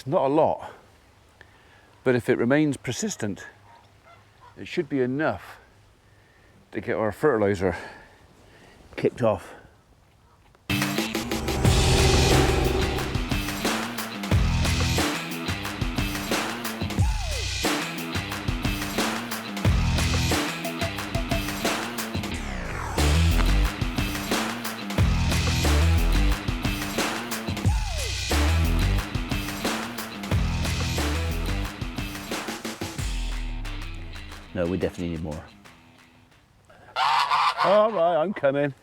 not a lot, but if it remains persistent, it should be enough to get our fertiliser kicked off. No, we definitely need more. All right, I'm coming.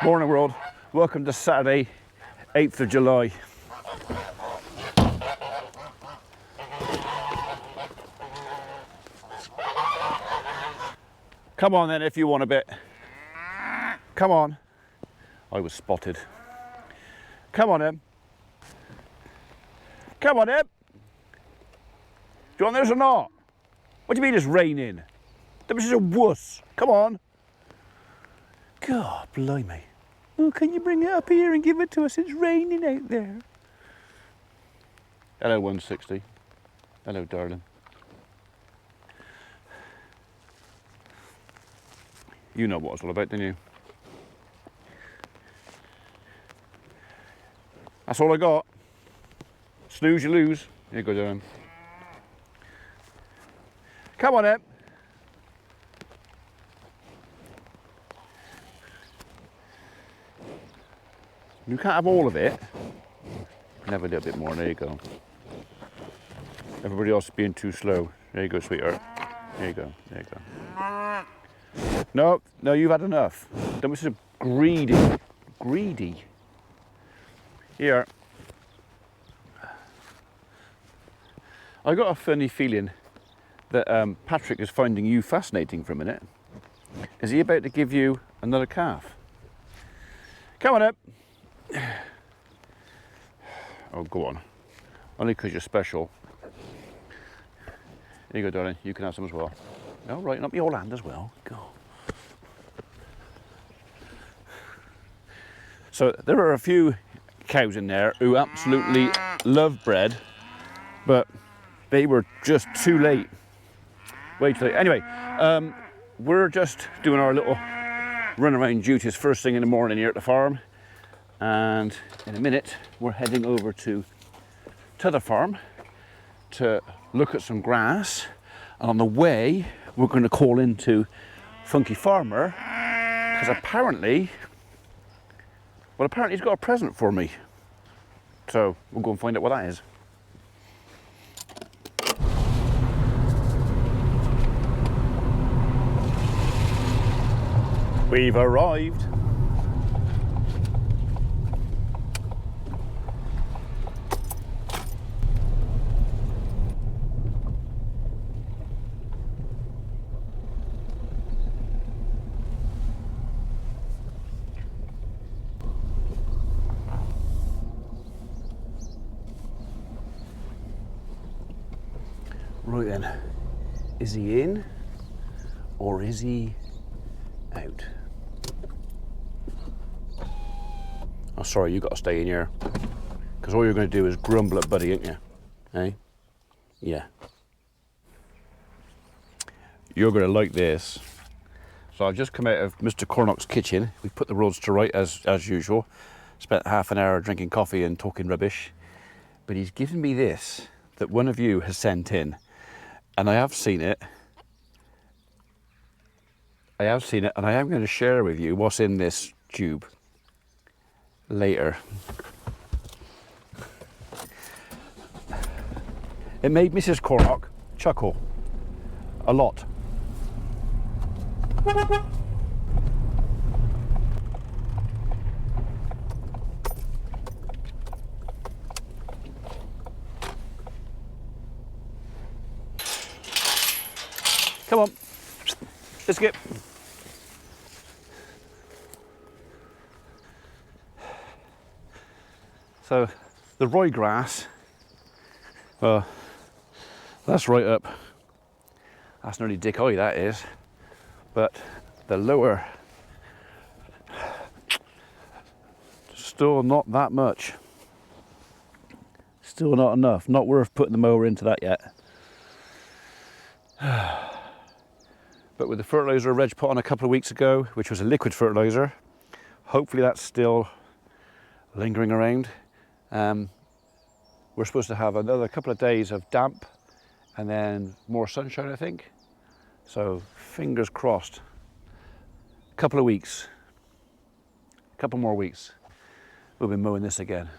Morning, world. Welcome to Saturday, 8th of July. Come on then, if you want a bit. Come on. I was spotted. Come on, Em. Come on, Em. Do you want this or not? What do you mean it's raining? This is a wuss. Come on. God, blimey. Oh, can you bring it up here and give it to us? It's raining out there. Hello, 160. Hello, darling. You know what it's all about, don't you? That's all I got. Snooze, you lose. Here you go, darling. Come on, Em. You can't have all of it. You can have a little bit more. There you go. Everybody else is being too slow. There you go, sweetheart. There you go. There you go. No, no, you've had enough. Don't be so greedy. Greedy. Here. I got a funny feeling that Patrick is finding you fascinating for a minute. Is he about to give you another calf? Come on up. Oh, go on. Only because you're special. Here you go, darling. You can have some as well. All right, not me whole hand as well. Go. So there are a few cows in there who absolutely love bread, but they were just too late. Way too late. Anyway, we're just doing our little run around duties first thing in the morning here at the farm, and in a minute we're heading over to the farm to look at some grass, and on the way we're going to call into Funky Farmer because apparently he's got a present for me, so we'll go and find out what that is. We've arrived. Right then, is he in or is he out? Oh, sorry, you got to stay in here, because all you're going to do is grumble at Buddy, ain't you? Eh? Yeah. You're going to like this. So I've just come out of Mr. Cornock's kitchen. We put the roads to right as usual. Spent half an hour drinking coffee and talking rubbish. But he's given me this that one of you has sent in, and I have seen it. And I am going to share with you what's in this tube later. It made Mrs. Cornock chuckle a lot. Come on, biscuit. So the ryegrass, well, that's right up. That's nearly Dick Eye, that is. But the lower, still not that much. Still not enough. Not worth putting the mower into that yet. But with the fertiliser Reg put on a couple of weeks ago, which was a liquid fertiliser, hopefully that's still lingering around. We're supposed to have another couple of days of damp and then more sunshine, I think. So fingers crossed. A couple of weeks, a couple more weeks, we'll be mowing this again.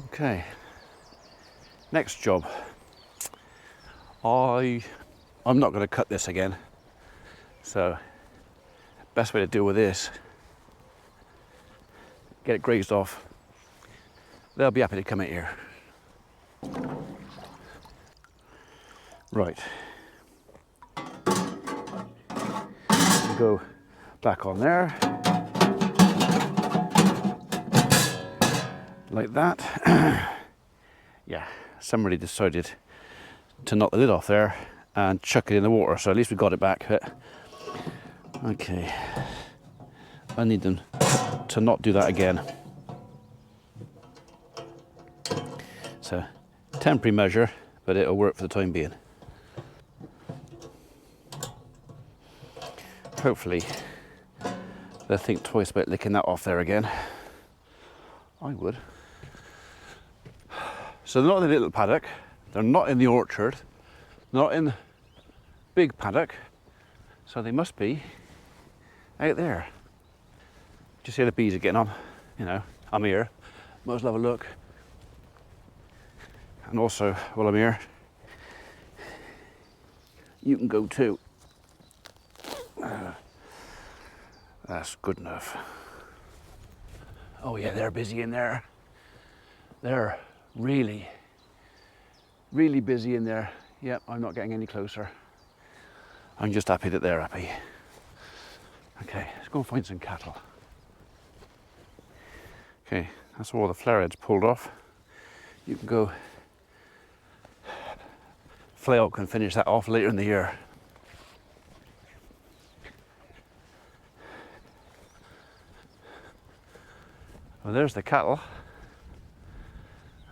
Okay, next job. I'm not going to cut this again, so best way to deal with this, get it grazed off. They'll be happy to come in here. Right, go back on there like that. Yeah, somebody decided to knock the lid off there and chuck it in the water, so at least we got it back. But okay, I need them to not do that again. It's a temporary measure, but it'll work for the time being. Hopefully they'll think twice about licking that off there again. I would. So they're not in the little paddock, they're not in the orchard, not in the big paddock, so they must be out there. Just see how the bees are getting on. You know, I'm here, might as well have a look. And also, while I'm here, you can go too. That's good enough. Oh yeah, they're busy in there. They're really busy in there. Yep, I'm not getting any closer. I'm just happy that they're happy. Okay, let's go and find some cattle. Okay, that's all the flower heads pulled off. You can go. Flail can finish that off later in the year. Well, there's the cattle.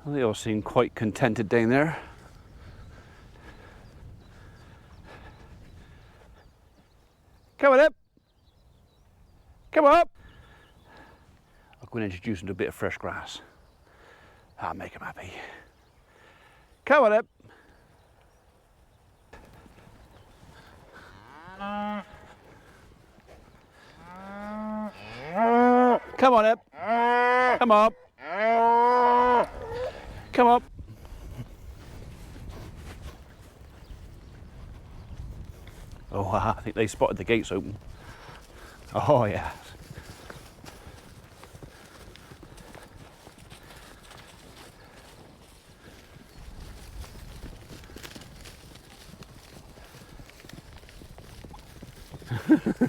Well, they all seem quite contented down there. Come on up. Come on up. I'll go and introduce them to a bit of fresh grass. That'll make them happy. Come on up. Come on up. Come up. Come up. Oh, I think they spotted the gates open. Oh, yeah.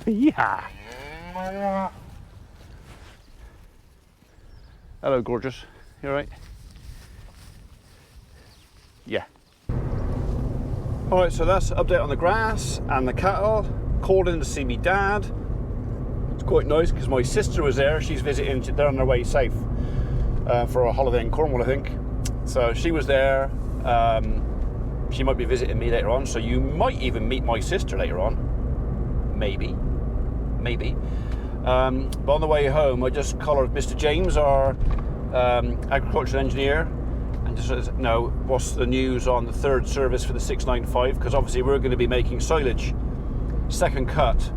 Yeah. Hello, gorgeous. You all right? Yeah. All right, so that's an update on the grass and the cattle. Called in to see me dad. It's quite nice because my sister was there. She's visiting. They're on their way south for a holiday in Cornwall, I think. So she was there. She might be visiting me later on. So you might even meet my sister later on. Maybe. But on the way home, I just collared Mr. James, our agricultural engineer, and just said, no, what's the news on the third service for the 695? Because obviously we're going to be making silage, second cut,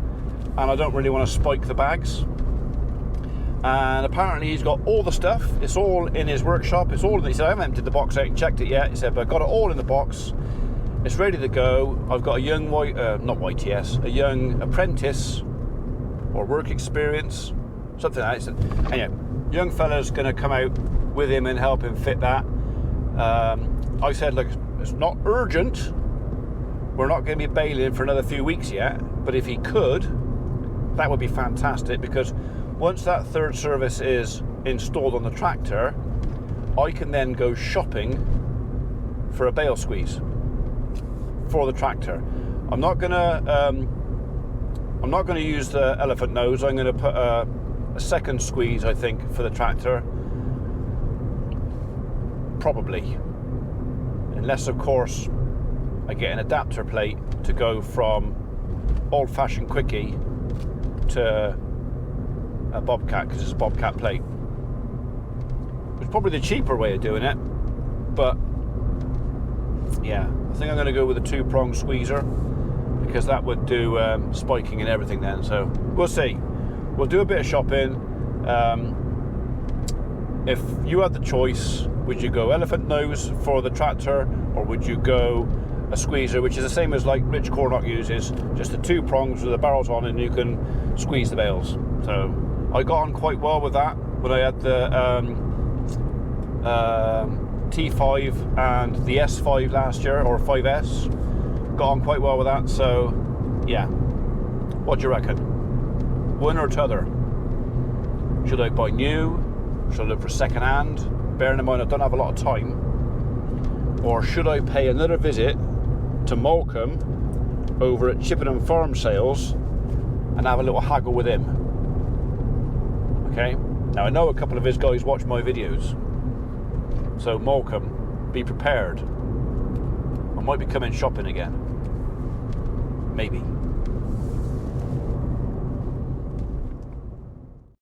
and I don't really want to spike the bags. And apparently he's got all the stuff. It's all in his workshop. It's all. He said, I haven't emptied the box out and checked it yet. He said, but I got it all in the box. It's ready to go. I've got a young a young apprentice or work experience, something like that. Anyway, young fella's going to come out with him and help him fit that. I said, look, it's not urgent. We're not going to be bailing for another few weeks yet, but if he could, that would be fantastic, because once that third service is installed on the tractor, I can then go shopping for a bale squeeze for the tractor. I'm not going to use the elephant nose. I'm going to put a second squeeze, I think, for the tractor. probably. Unless, of course, I get an adapter plate to go from old-fashioned quickie to a bobcat, because it's a bobcat plate. It's probably the cheaper way of doing it, but yeah, I think I'm going to go with a 2-prong squeezer, because that would do spiking and everything then. So we'll see. We'll do a bit of shopping. If you had the choice, would you go elephant nose for the tractor, or would you go a squeezer, which is the same as like Rich Cornock uses, just the 2 prongs with the barrels on, and you can squeeze the bales. So I got on quite well with that when I had the T5 and the S5 last year, or 5S. Got on quite well with that. So yeah, what do you reckon? One or t'other? Should I buy new? Should I look for second hand? Bearing in mind I don't have a lot of time. Or should I pay another visit to Morecambe over at Chippenham Farm Sales and have a little haggle with him? Okay, now I know a couple of his guys watch my videos, so Morecambe, be prepared. I might be coming shopping again, maybe.